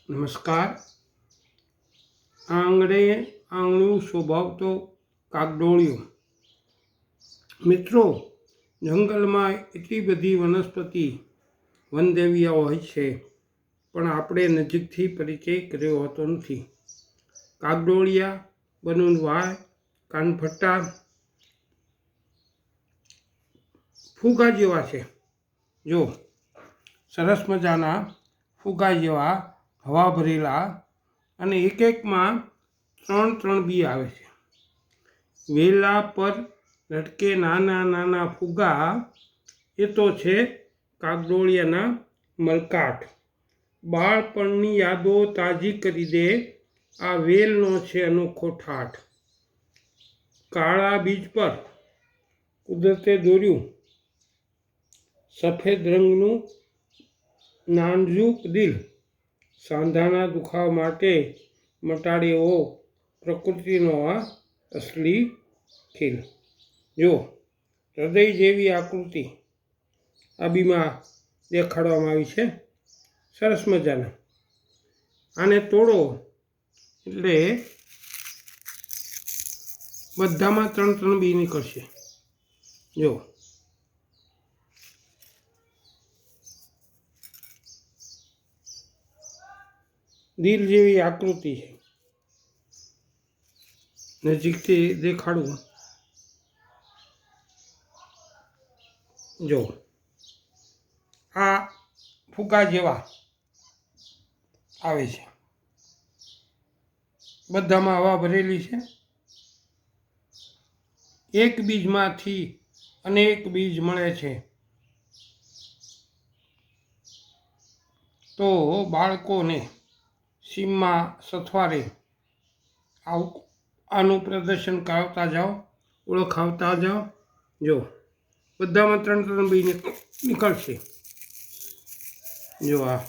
નમસ્કાર. આંગણે આંગણું શોભાવતો કાગડોળિયો. મિત્રો, જંગલમાં એટલી બધી વનસ્પતિ વનદેવીઓ હોય છે, પણ આપણે નજીકથી પરિચય કર્યો હોતો નથી. કાગડોળિયા, બનુનવાય, કાનફટ્ટા, ફુગા જેવા છે. જો સરસ મજાના ફુગા જેવા હવા ભરેલા, અને એક એકમાં 3 બી આવે છે. વેલા પર લટકે નાના નાના ફુગા, એ તો છે કાગડોળિયાના મલકાટ. બાળપણની યાદો તાજી કરી દે આ વેલનો છે અનોખો ઠાઠ. કાળા બીજ પર કુદરતે દોર્યું સફેદ રંગનું નાજુક દિલ. સાંધાના દુખાવા માટે મટાડ્યો પ્રકૃતિનો આ અસલી ખીલ. જો હૃદય જેવી આકૃતિ આ બીમાં દેખાડવામાં આવી છે, સરસ મજાના. આને તોડો એટલે બધામાં 3 બી નીકળશે. જો દિલ જેવી આકૃતિ છે. નજીકથી દેખાડું. જો આ ફુગા જેવા આવે છે, બધામાં હવા ભરેલી છે. એક બીજમાંથી અનેક બીજ મળે છે. તો બાળકોને સીમમાં સથવારે આનું પ્રદર્શન કરાવતા જાઓ, ઓળખાવતા જાઓ. જો બધામાં 3 બી નીકળશે. જો આ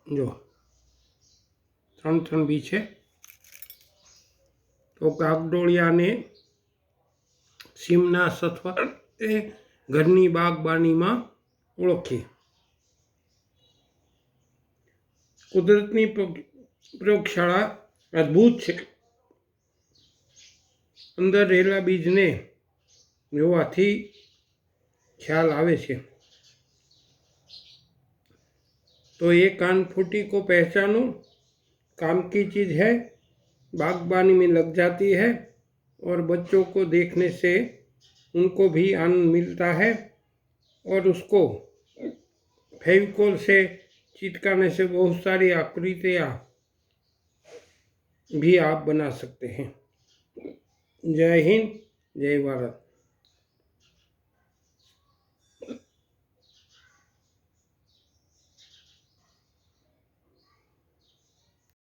જો 3 બી છે. તો કાગડોળિયાને સીમના સથવારે ઘરની બાગબાનીમાં ઓળખીએ. કુદરતની પ્રયોગશાળા અદ્ભુત છે. અંદર રહેલા બીજને જોવાથી ખ્યાલ આવે છે. तो ये कानफूटी को पहचानो, काम की चीज़ है, बागबानी में लग जाती है, और बच्चों को देखने से उनको भी आनंद मिलता है, और उसको फेविकोल से चिपकाने से बहुत सारी आकृतियाँ भी आप बना सकते हैं. जय हिंद, जय भारत.